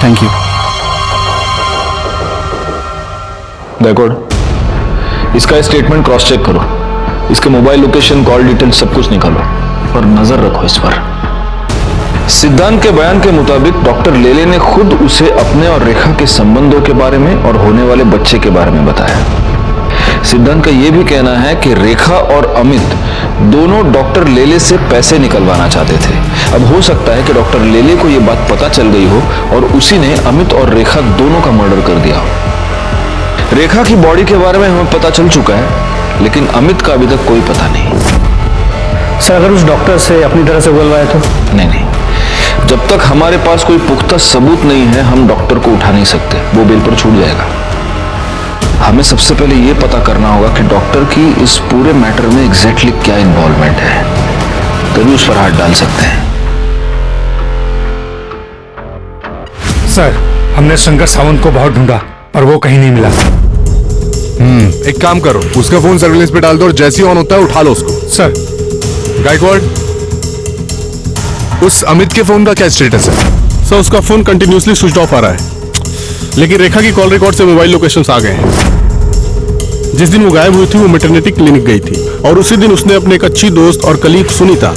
Thank you. गायकवाड़, इसका स्टेटमेंट क्रॉस चेक करो, इसके मोबाइल लोकेशन, कॉल डिटेल सब कुछ निकालो और नजर रखो इस पर। सिद्धांत के बयान के मुताबिक डॉक्टर लेले ने खुद उसे अपने और रेखा के संबंधों के बारे में और होने वाले बच्चे के बारे में बताया। सिद्धांत का यह भी कहना है कि रेखा और अमित दोनों डॉक्टर लेले से पैसे निकलवाना चाहते थे। अब हो सकता है कि डॉक्टर लेले को यह बात पता चल गई हो और उसी ने अमित और रेखा दोनों का मर्डर कर दिया हो। रेखा की बॉडी के बारे में हमें पता चल चुका है, लेकिन अमित का अभी तक कोई पता नहीं। सर अगर उस डॉक्टर से अपनी तरह से उगलवाया तो? नहीं, जब तक हमारे पास कोई पुख्ता सबूत नहीं है हम डॉक्टर को उठा नहीं सकते, वो बेल पर छूट जाएगा। हमें सबसे पहले यह पता करना होगा कि डॉक्टर की इस पूरे मैटर में एग्जैक्टली क्या इन्वॉल्वमेंट है, तभी उस पर हाथ डाल सकते हैं। सर हमने शंकर सावंत को बहुत ढूंढा पर वो कहीं नहीं मिला। एक काम करो, उसका फोन सर्विलेंस पे डाल दो और जैसे ही ऑन होता है उठा लो उसको। सर गायकवाड़, उस अमित के फोन का क्या स्टेटस है? सर उसका फोन कंटिन्यूसली स्विच ऑफ आ रहा है, लेकिन रेखा की कॉल रिकॉर्ड से मोबाइल लोकेशंस आ गए हैं। जिस दिन वो गायब हुई थी वो मैटरनिटी क्लिनिक गई थी और उसी दिन उसने अपने एक अच्छी दोस्त और कलीग सुनीता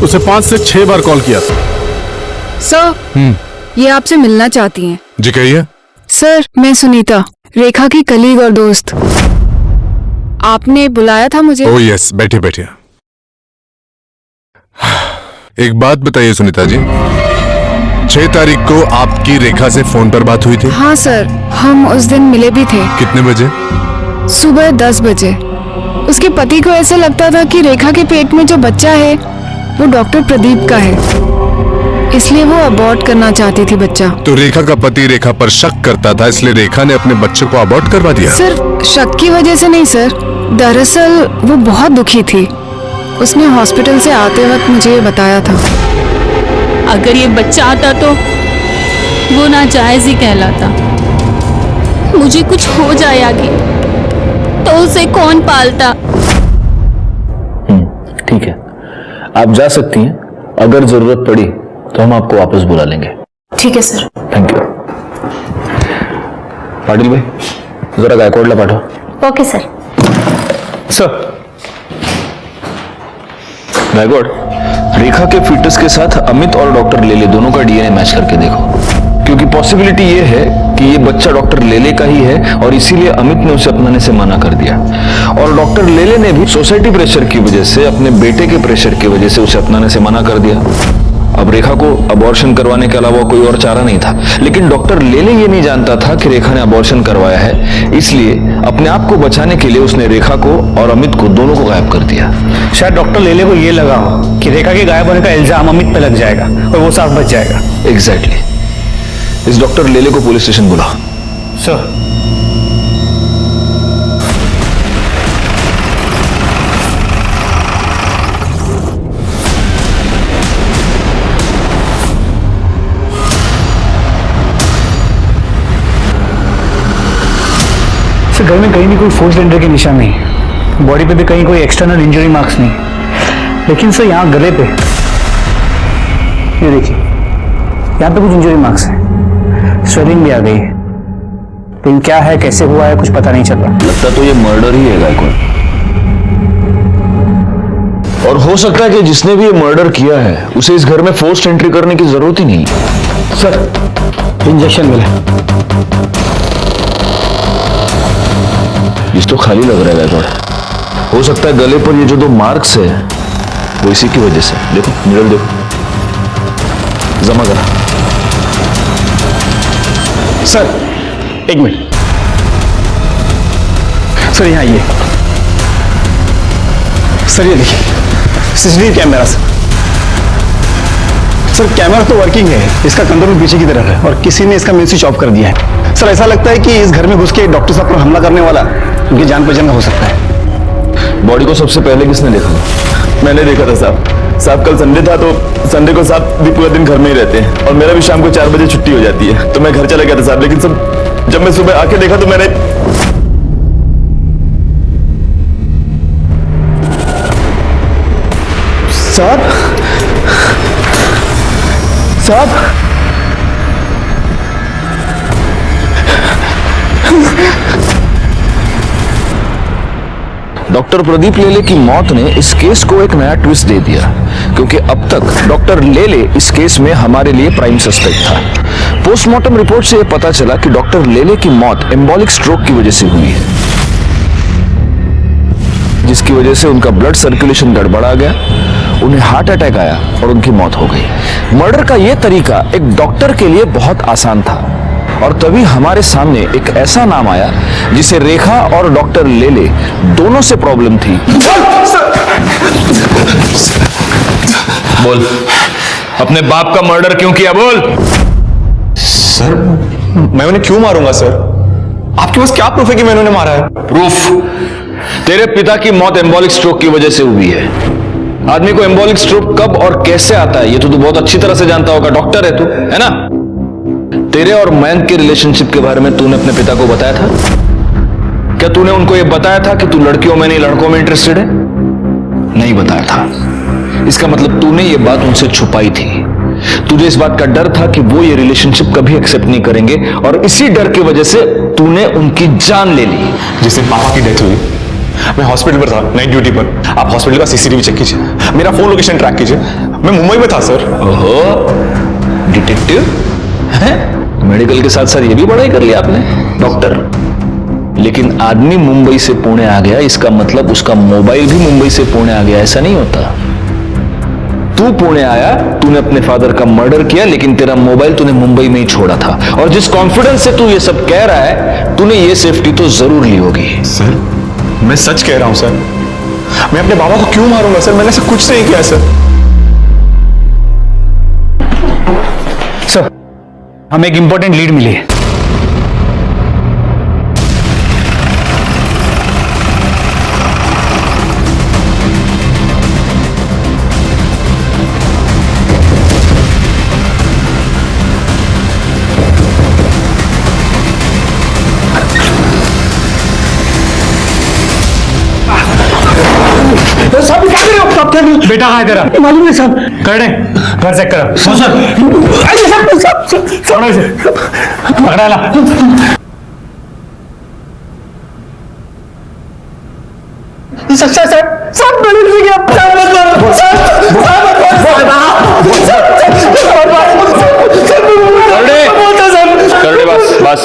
उसे 5 से 6 बार कॉल किया था। सर ये आपसे मिलना चाहती हैं। जी कहिए। सर मैं सुनीता, रेखा की कलीग और दोस्त। आपने बुलाया था मुझे? ओह यस, बैठिए बैठिए। एक बात बताइए सुनीता जी, 6 तारीख को आपकी रेखा से फोन पर बात हुई थी? हाँ सर, हम उस दिन मिले भी थे। कितने बजे? सुबह 10 बजे। उसके पति को ऐसा लगता था कि रेखा के पेट में जो बच्चा है वो डॉक्टर प्रदीप का है, इसलिए वो अबॉर्ट करना चाहती थी बच्चा। तो रेखा का पति रेखा पर शक करता था, इसलिए रेखा ने अपने बच्चे को अबॉर्ट करवा दिया? सर शक की वजह से नहीं सर, दरअसल वो बहुत दुखी थी। उसने हॉस्पिटल से आते वक्त मुझे ये बताया था। अगर ये बच्चा आता तो वो नाजायज ही कहलाता। मुझे कुछ हो जाए आगे तो उसे कौन पालता? ठीक है, आप जा सकती हैं। अगर जरूरत पड़ी तो हम आपको वापस बुला लेंगे। ठीक है सर। Thank you. पाटिल भाई जरा गायकवाड़ला पाठव। Okay sir. सर गायकवाड़, रेखा के फीटस के साथ अमित और डॉक्टर लेले दोनों का डीएनए मैच करके देखो, क्योंकि पॉसिबिलिटी ये है कि ये बच्चा डॉक्टर लेले का ही है और इसीलिए अमित ने उसे अपनाने से मना कर दिया। और डॉक्टर लेले ने भी सोसाइटी प्रेशर की वजह से, अपने बेटे के प्रेशर की वजह से उसे अपनाने से मना कर दिया। अब रेखा को अबॉर्शन करवाने के अलावा कोई और चारा नहीं था, लेकिन डॉक्टर लेले ये नहीं जानता था कि रेखा ने अबॉर्शन करवाया है, इसलिए अपने आप को बचाने के लिए उसने रेखा को और अमित को दोनों को गायब कर दिया। शायद डॉक्टर लेले को ये लगा हो कि रेखा के गायब होने का इल्जाम अमित पे लग जाएगा और वो साफ बच जाएगा। एग्जैक्टली। इस डॉक्टर लेले को पुलिस स्टेशन बुला। सर घर में कहीं भी कोई फोर्स एंट्री के निशान नहीं, बॉडी पे भी कहीं कोई एक्सटर्नल इंजरी मार्क्स नहीं, लेकिन सर यहाँ गले पे ये देखिए, यहाँ पे कुछ इंजरी मार्क्स हैं, स्वेलिंग भी आ गई है, लेकिन क्या है कैसे हुआ है कुछ पता नहीं चल रहा। लगता तो ये मर्डर ही है गायकवाड़, और हो सकता है कि जिसने भी ये मर्डर किया है उसे इस घर में फोर्स एंट्री करने की जरूरत ही नहीं। सर इंजेक्शन मिला। इस तो खाली लग रहा है गायकवाड़। हो सकता है गले पर ये जो 2 मार्क्स है वो इसी की वजह से। देखो निडल देखो, जमा करा। सर 1 मिनट सर, यहाँ आइए सर, ये देखिए सीसीटीवी कैमरा। सर कैमरा तो वर्किंग है, इसका कंट्रोल पीछे की तरफ है और किसी ने इसका मेन स्विच ऑफ कर दिया है। सर ऐसा लगता है कि इस घर में घुस के डॉक्टर साहब पर हमला करने वाला उनकी जान पहचान का हो सकता है। बॉडी को सबसे पहले किसने देखा? मैंने देखा था साहब कल संडे था, तो संडे को साहब भी पूरा दिन घर में ही रहते हैं और मेरा भी शाम को 4 बजे छुट्टी हो जाती है, तो मैं घर चला गया था साहब। लेकिन सब जब मैं सुबह आके देखा तो मैंने साहब डॉक्टर प्रदीप लेले की मौत ने इस केस को एक नया ट्विस्ट दे दिया, क्योंकि अब तक डॉक्टर लेले इस केस में हमारे लिए प्राइम सस्पेक्ट था। पोस्टमार्टम रिपोर्ट से यह पता चला कि डॉक्टर लेले की मौत एम्बोलिक स्ट्रोक की वजह से हुई है, जिसकी वजह से उनका ब्लड सर्कुलेशन गड़बड़ा गया, उन्हें हार्ट अटैक आया और उनकी मौत हो गई। मर्डर का यह तरीका एक डॉक्टर के लिए बहुत आसान था, और तभी हमारे सामने एक ऐसा नाम आया जिसे रेखा और डॉक्टर लेले दोनों से प्रॉब्लम थी। बोल, अपने बाप का मर्डर क्यों किया? बोल। सर मैं उन्हें क्यों मारूंगा सर? आपके पास क्या प्रूफ है कि मैंने उन्हें मारा है? प्रूफ? तेरे पिता की मौत एम्बोलिक स्ट्रोक की वजह से हुई है। आदमी को एम्बोलिक स्ट्रोक कब और कैसे आता है ये तो तू बहुत अच्छी तरह से जानता होगा, डॉक्टर है तू, है ना? तेरे और मयंक के रिलेशनशिप के बारे में तूने अपने पिता को बताया था? क्या तूने उनको यह बताया था कि तू लड़कियों में नहीं लड़कों में इंटरेस्टेड है? नहीं बताया था। इसका मतलब तूने ये बात उनसे छुपाई थी। तुझे इस बात का डर था कि वो ये रिलेशनशिप कभी एक्सेप्ट नहीं करेंगे, और इसी डर की वजह से तूने उनकी जान ले ली। जिस दिन पापा की डेथ हुई मैं हॉस्पिटल पर था, नाइट ड्यूटी पर। आप हॉस्पिटल का सीसीटीवी चेक कीजिए, मेरा फोन लोकेशन ट्रैक कीजिए। मैं मुंबई में था सर। ओहो, डिटेक्टिव है? मेडिकल के साथ साथ ये भी पढ़ाई कर लिया आपने, डॉक्टर। लेकिन आदमी मुंबई से पुणे आ गया, इसका मतलब उसका मोबाइल भी मुंबई से पुणे आ गया, ऐसा नहीं होता। तू पुणे आया, तूने अपने फादर का मर्डर किया, लेकिन तेरा मोबाइल तूने मुंबई में ही छोड़ा था। और जिस कॉन्फिडेंस से तू ये सब कह रहा है, तूने ये सेफ्टी तो जरूर ली होगी। सर मैं सच कह रहा हूं सर। मैं अपने बाबा को क्यों मारूंगा सर? मैंने ऐसा कुछ नहीं किया सर। सर हमें एक इंपॉर्टेंट लीड मिली है। साहब क्या कर रहे हो? आप क्या कर रहे हो? बेटा कहाँ है तेरा? मालूम नहीं साहब। कर दे, घर चेक करा। पकड़ा ला। सब मैंने नहीं किया। कर दे बस बस।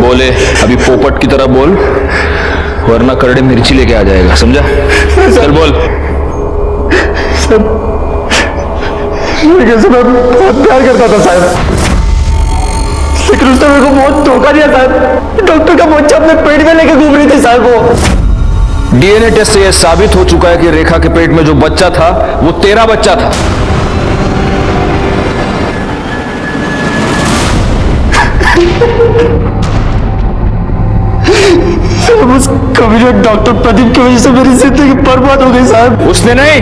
बोले अभी पोपट की तरह बोल, वरना करड़े मिर्ची लेके आ जाएगा, समझा? चल बोल। मैं बहुत प्यार करता था साहब, लेकिन उसने मेरे को बहुत धोखा दिया साहब। डॉक्टर का बच्चा अपने पेट में लेके घूम रही थी साहब। वो डीएनए टेस्ट से यह साबित हो चुका है कि रेखा के पेट में जो बच्चा था वो तेरा बच्चा था। उस कमजोर डॉक्टर प्रदीप की वजह से मेरी जिंदगी बर्बाद हो गई साहब। उसने नहीं,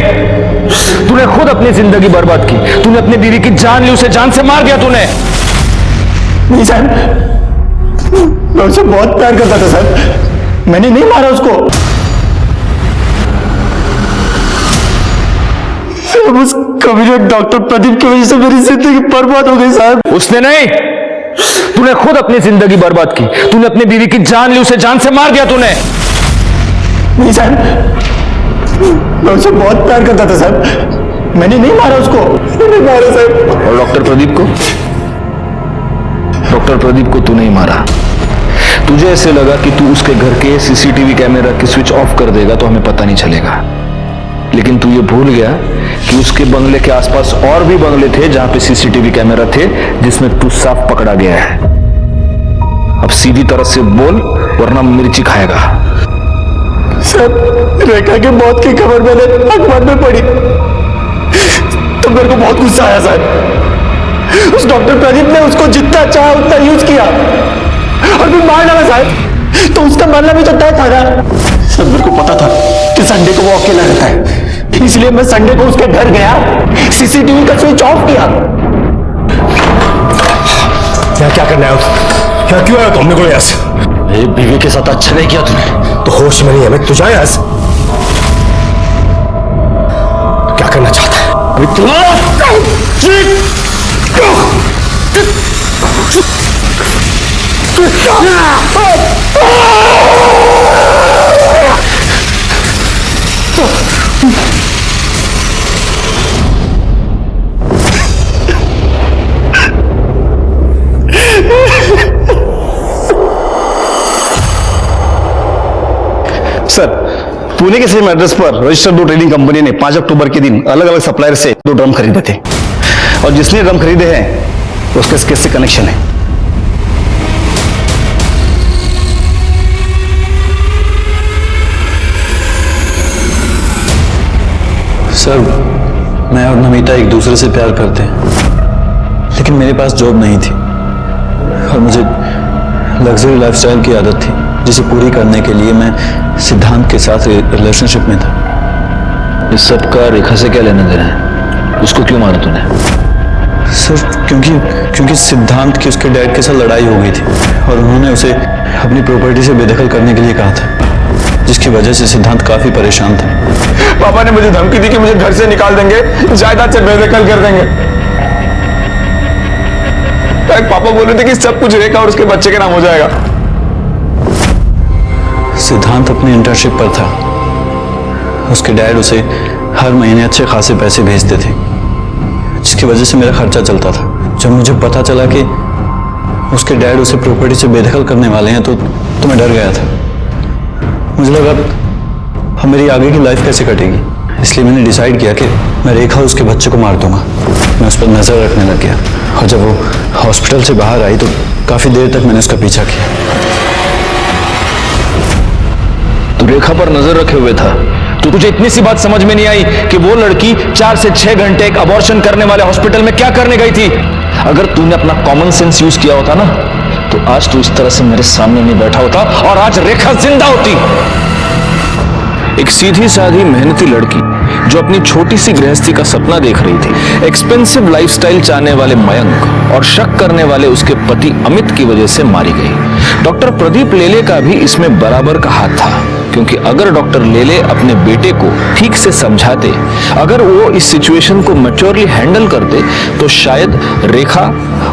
तूने खुद अपनी जिंदगी बर्बाद की। तूने अपनी बीवी की जान ली, उसे जान से मार दिया तूने। नहीं साहब, मैं उससे बहुत प्यार करता था साहब। मैंने नहीं मारा उसको। उस कमजोर डॉक्टर प्रदीप की वजह से मेरी जिंदगी बर्बाद हो गई साहब। उसने नहीं, तूने खुद अपनी जिंदगी बर्बाद की। तूने अपनी बीवी की जान ली, उसे जान से मार दिया तूने। नहीं साहब, मैं उससे बहुत प्यार करता था साहब। मैंने नहीं मारा उसको। नहीं मारा साहब। और डॉक्टर प्रदीप को? डॉक्टर प्रदीप को तू नहीं मारा। तुझे ऐसे लगा कि तू उसके घर के सीसीटीवी कैमरा की स्विच ऑफ कर देगा तो हमें पता नहीं चलेगा, लेकिन तू ये भूल गया कि उसके बंगले के आसपास और भी बंगले थे जहां पे सीसीटीवी कैमरा थे, जिसमें तू साफ पकड़ा गया है। अब सीधी तरह से बोल, वरना मिर्ची खाएगा। सर, रेखा के मौत की खबर मैंने अखबार में पढ़ी तो मेरे को बहुत गुस्सा आया सर। उस डॉक्टर प्रदीप ने उसको जितना चाहा उतना यूज किया और फिर मार डाला साहब। तो उसका मरना भी तो तय था ना। सब मेरे को पता था कि संडे को वो अकेला रहता है, इसलिए मैं संडे को उसके घर गया, सीसीटीवी का स्विच ऑफ किया। क्या करना है? क्या क्यों आया तुमने को यहाँ से? मेरी बीवी के साथ अच्छा नहीं किया तूने, तो होश में नहीं है। मैं तुझे आया से क्या करना चाहता है? अभी सर, पुणे के सेम एड्रेस पर रजिस्टर्ड 2 ट्रेडिंग कंपनी ने 5 अक्टूबर के दिन अलग अलग सप्लायर से 2 ड्रम खरीदे थे और जिसने ड्रम खरीदे हैं उसके इस केस से कनेक्शन है। सर, मैं और नमिता एक दूसरे से प्यार करते हैं, लेकिन मेरे पास जॉब नहीं थी और मुझे लग्जरी लाइफस्टाइल की आदत थी जिसे पूरी करने के लिए मैं सिद्धांत के साथ रिलेशनशिप में था। इस सब का रेखा से क्या लेना देना है? उसको क्यों मारा तूने? सर, क्योंकि सिद्धांत की उसके डैड के साथ लड़ाई हो गई थी और उन्होंने उसे अपनी प्रॉपर्टी से बेदखल करने के लिए कहा था, जिसकी वजह से सिद्धांत काफी परेशान था। पापा ने मुझे धमकी दी कि मुझे घर से निकाल देंगे, जायदाद से बेदखल कर देंगे। पापा बोल रहे थे कि सब कुछ रेखा और उसके बच्चे के नाम हो जाएगा। सिद्धांत अपनी इंटर्नशिप पर था। उसके डैड उसे हर महीने अच्छे खासे पैसे भेजते थे, जिसकी वजह से मेरा खर्चा चलता था। जब मुझे पता चला कि उसके डैड उसे प्रॉपर्टी से बेदखल करने वाले हैं तो मैं डर गया था। मुझे लगा अब मेरी आगे की लाइफ कैसे कटेगी, इसलिए मैंने डिसाइड किया कि मैं रेखा उसके बच्चे को मार दूंगा। मैं उस पर नजर रखने लग गया और जब वो हॉस्पिटल से बाहर आई तो काफी देर तक मैंने उसका पीछा किया। तू रेखा पर नजर रखे हुए था, तो तुझे इतनी सी बात समझ में नहीं आई कि वो लड़की 4 से 6 घंटे एक अबॉर्शन करने वाले हॉस्पिटल में क्या करने गई थी? अगर तूने अपना कॉमन सेंस यूज किया होता ना, तो आज तू इस तरह से मेरे सामने नहीं बैठा होता और आज रेखा जिंदा होती। एक सीधी साधी मेहनती लड़की जो अपनी छोटी सी गृहस्थी का सपना देख रही थी, एक्सपेंसिव लाइफस्टाइल चाहने वाले मयंक और शक करने वाले उसके पति अमित की वजह से मारी गई। डॉक्टर प्रदीप लेले का भी इसमें बराबर का हाथ था, क्योंकि अगर डॉक्टर लेले अपने बेटे को ठीक से समझाते, अगर वो इस सिचुएशन को मैच्योरली हैंडल करते, तो शायद रेखा,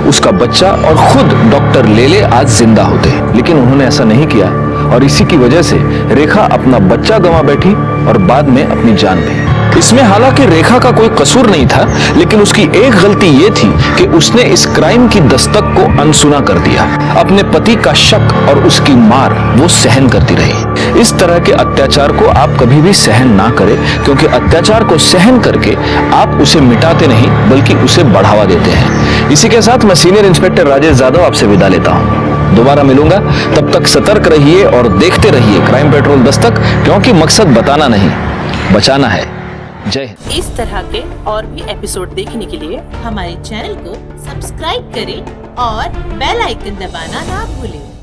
उसका बच्चा और खुद डॉक्टर लेले आज जिंदा होते। लेकिन उन्होंने ऐसा नहीं किया और इसी की वजह से रेखा अपना बच्चा गंवा बैठी और बाद में अपनी जान भी। इसमें हालांकि रेखा का कोई कसूर नहीं था, लेकिन उसकी एक गलती ये थी कि उसने इस क्राइम की दस्तक को अनसुना कर दिया। अपने पति का शक और उसकी मार वो सहन करती रही। इस तरह के अत्याचार को आप कभी भी सहन ना करें, क्योंकि अत्याचार को सहन करके आप उसे मिटाते नहीं बल्कि उसे बढ़ावा देते हैं। इसी के साथ मैं सीनियर इंस्पेक्टर राजेश यादव आपसे विदा लेता हूँ। दोबारा मिलूंगा, तब तक सतर्क रहिए और देखते रहिए क्राइम पेट्रोल दस्तक, क्योंकि मकसद बताना नहीं, बचाना है। जय हिंद। इस तरह के और भी एपिसोड देखने के लिए हमारे चैनल को सब्सक्राइब करें और बेल आइकन दबाना ना भूलें।